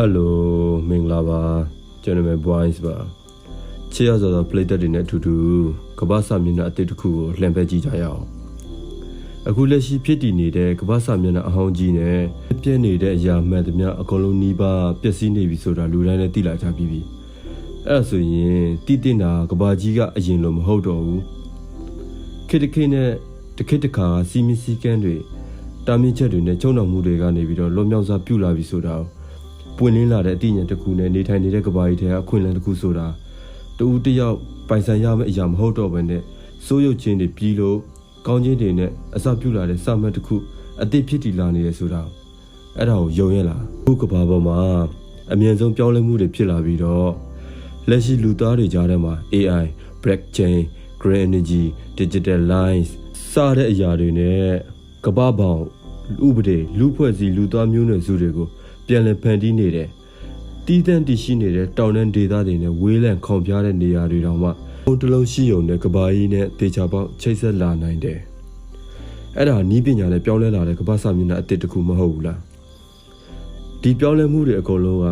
Hello မင်္ဂလာပါကျွန်တော် Boys ပါချစ်ရသော play တက်တွေနဲ့အတူတူကမ္ဘာစာမျက်နှာအသစ်တစ်ခုကိုလှန်ဖက်ကြည့်ကြရအောင်အခုလက်ရှိဖြစ်တည်နေတဲ့ကမ္ဘာစာမျက်နှာအဟောင်းကြီးနဲ့ပြည့်နေတဲ့အရာမှန်သမျှအကုန်လုံးနှီးပါပျက်စီးနေပြီဆိုတာလူတိုင်းလည်းသိလာကြပြီးပြီအဲ့ဒါဆိုရင်တိတိနာကမ္ဘာကြီးကအရင်လိုမဟုတ်တော့ဘူးခေတ်တစ်ခေတ်နဲ့တစ်ခေတ်တစ်ခါစီမီစီကန်တွေတာမင်ချက်တွေနဲ့ချုံတော်မှုတွေကနေပြီးတော့လွန်မြောက်စွာပြုလာပြီဆိုတာပွင့်လင်းလာတဲ့အသိဉာဏ်တစ်ခုနဲ့နေထိုင်နေတဲ့ကဘာကြီးတွေကအခွင့်အလမ်းတစ်ခုဆိုတာတူတယောက်ပိုင်ဆိုင်ရမယ့်အရာမဟုတ်တော့ဘဲနဲ့စိုးရုပ်ခြင်းတွေပြီးလို့ကောင်းခြင်းတွေနဲ့အစပြုလာတဲ့စာမှတ်တစ်ခုအသစ်ဖြစ်တည်လာနေရဆိုတာအဲ့ဒါကိုယုံရလားခုကဘာပေါ်မှာအမြင့်ဆုံးပြောင်းလဲမှုတွေဖြစ်လာပြီးတော့လက်ရှိလူသားတွေကြားထဲမှာ AI, blockchain, green energy, digital lines စတဲ့အရာတွေနဲ့ကဘာပေါင်းဥပဒေလူဖွဲ့စည်းလူသားမျိုးနွယ်စုတွေကိုပြန်လည်ဖန်တီးနေတယ်တီးတန့်တည်ရှိနေတဲ့တောင်တန်းဒေသတွေနဲ့ဝေးလံခေါင်ပြတဲ့နေရာတွေတောင်မှဘုံတလုံးရှိုံနဲ့ကဘာကြီးနဲ့တေချာပေါက်ချိတ်ဆက်လာနိုင်တယ်အဲ့ဒါနီးပညာနဲ့ပြောင်းလဲလာတဲ့ကဘာစာမျက်နှာအသစ်တစ်ခုမဟုတ်ဘူးလားဒီပြောင်းလဲမှုတွေအကုန်လုံးက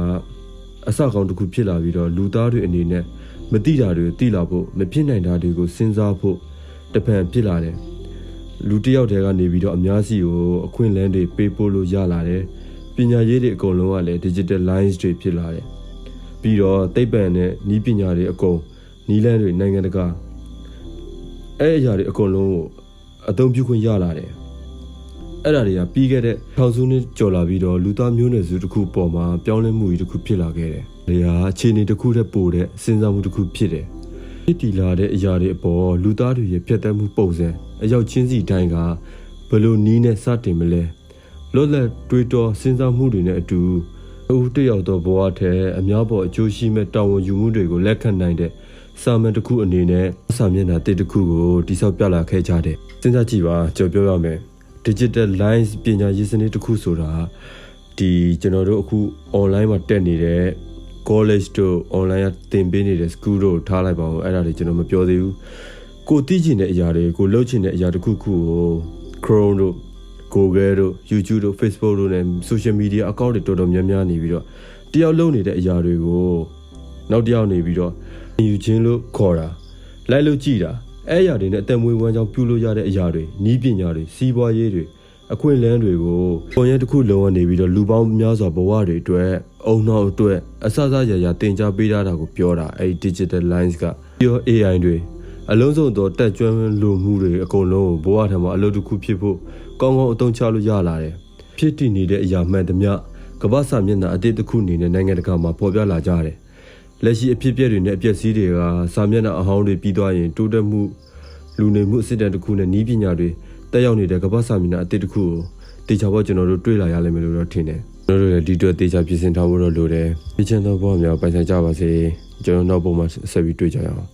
အစကောင်းတစ်ခုဖြစ်လာပြီးတော့လူသားတွေအနေနဲ့မသိတာတွေသိလာဖို့မဖြစ်နိုင်တာတွေကိုစဉ်းစားဖို့တပံဖြစ်လာတယ်လူတစ်ယောက်တည်းကနေပြီးတော့အများစီကိုအခွင့်အလမ်းတွေပေးပို့လို့ရလာတယ်ပညာရေးတွေအကုန်လုံးကလည်း digital lines တွေဖြစ်လာတယ်ပြီးတော့သိပ္ပံနဲ့ဤပညာတွေအကုန်နီးလန်းတွေနိုင်ငံတကာအဲ့အရာတွေအကုန်လုံးကိုအသုံးပြုခွင့်ရလာတယ်အဲ့ဒါတွေကပြီးခဲ့တဲ့ထောင်စုနှစ်ကျော်လာပြီးတော့လူသားမျိုးနွယ်စုတစ်ခုပေါ်မှာပြောင်းလဲမှုကြီးတစ်ခုဖြစ်လာခဲ့တယ်။ဒါဟာအခြေအနေတစ်ခုတည်းပို့တဲ့စဉ်းစားမှုတစ်ခုဖြစ်တယ်။ဖြစ်တည်လာတဲ့အရာတွေအပေါ်လူသားတွေရဲ့ပြတ်သက်မှုပုံစံအရောက်ချင်းစီတိုင်းကဘယ်လိုနီးနဲ့စတင်မလဲလွတ်လပ်တွေးတောစဉ်းစားမှုတွေနဲ့အတူအတယောက်သောဘဝထဲအများပေါ်အကျိုးရှိမဲ့တာဝန်ယူမှုတွေကိုလက်ခံနိုင်တဲ့စာမန်တစ်ခုအနေနဲ့စာမျက်နှာတစ်ခုကိုတိစောက်ပြလာခဲ့ကြတယ်။စဉ်းစားကြည့်ပါကြော်ပြောရမယ်။ digital lines ပညာရေးစနစ်တစ်ခုဆိုတာဒီကျွန်တော်တို့အခု online မှာတက်နေတဲ့ college တို့ online သင်ပေးနေတဲ့ school တို့ထားလိုက်ပါဦးအဲ့ဒါတွေကျွန်တော်မပြောသေးဘူး။ကိုသိချင်တဲ့အရာတွေကိုလုပ်ချင်တဲ့အရာတစ်ခုခုကို Chrome တို့Google တို့ YouTube တို့ Facebook တို့နဲ့ social media account တွေတော်တော်များများနေပြီးတော့တယောက်လုံးနေတဲ့အရာတွေကိုနောက်တယောက်နေပြီးတော့ယူခြင်းလို့ခေါ်တာလိုက်လို့ကြည်တာအဲ့အရာတွေနဲ့အသက်မွေးဝမ်းကြောင်းပြုလို့ရတဲ့အရာတွေနီးပညာတွေစီးပွားရေးတွေအခွင့်အလမ်းတွေကိုပုံရိပ်တစ်ခုလုံးဝနေပြီးတော့လူပေါင်းများစွာဘဝတွေအတွက်အုံနောက်အတွက်အစစရရတင် जा ပေးထားတာကိုပြောတာအဲ့ digital lines ကပြော AI တွေအလုံးစုံသောတက်ကြွလူမှုတွေအကုန်လုံးဘဝထံမှာအလုပ်တစ်ခုဖြစ်ဖို့ကောင်းကောင်းအသုံးချလို့ရလာတယ်ဖြစ်တည်နေတဲ့အရာမှန်သမျှကမ္ဘာစာမျက်နှာအသစ်တစ်ခုအနေနဲ့နိုင်ငံတကာမှာပေါ်ပြလာကြတယ်လက်ရှိအဖြစ်အပျက်တွေနဲ့အပျက်စီးတွေကစာမျက်နှာအဟောင်းတွေပြီးသွားရင်တိုးတက်မှုလူနေမှုအစစ်တမ်းတစ်ခုနဲ့ဤပညာတွေတက်ရောက်နေတဲ့ကမ္ဘာစာမျက်နှာအသစ်တစ်ခုကိုတေချာပေါ်ကျွန်တော်တို့တွေ့လာရလိမ့်မယ်လို့တော့ထင်တယ်ကျွန်တော်တို့လည်းဒီတော့တေချာပြင်ဆင်ထားဖို့တော့လိုတယ်ဒီချန်တော့ဘောများပိုင်ဆိုင်ကြပါစေကျွန်တော်နောက်ပုံမှာဆက်ပြီးတွေ့ကြရအောင်